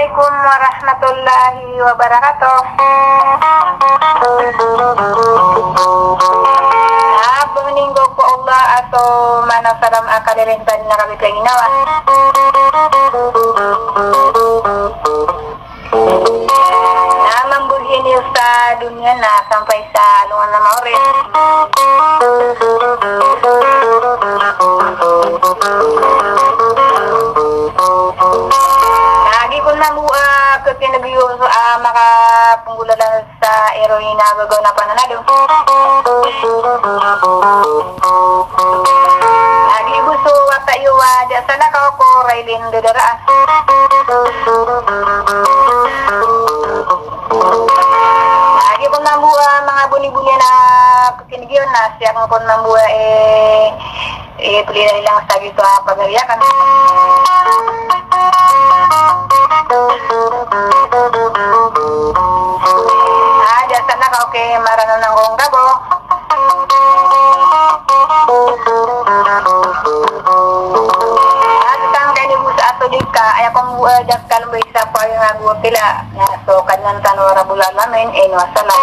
Assalamualaikum warahmatullahi wabarakatuh. Peninggo ko Allah atau mana salam akadirin tadi narabi kainawa. Membuhin sa dunia na sampai sa lungan na maurin. Lagi ko na ketinagyo maka penggulalan sa eroina gagaw na pananado. Lagi buso wata yuwa dyan sana ka ko railin dadaraan. Lagi ko na mga buni-buni na ketinagyo na siya ko na puli na ilang sa gito pagariakan. Jasa na ka okay marano ng kong gabo. Tang kani busa ato dika ay akong dak kalmo isa pa yung agutila na so kanang tanora bulan namin wasala.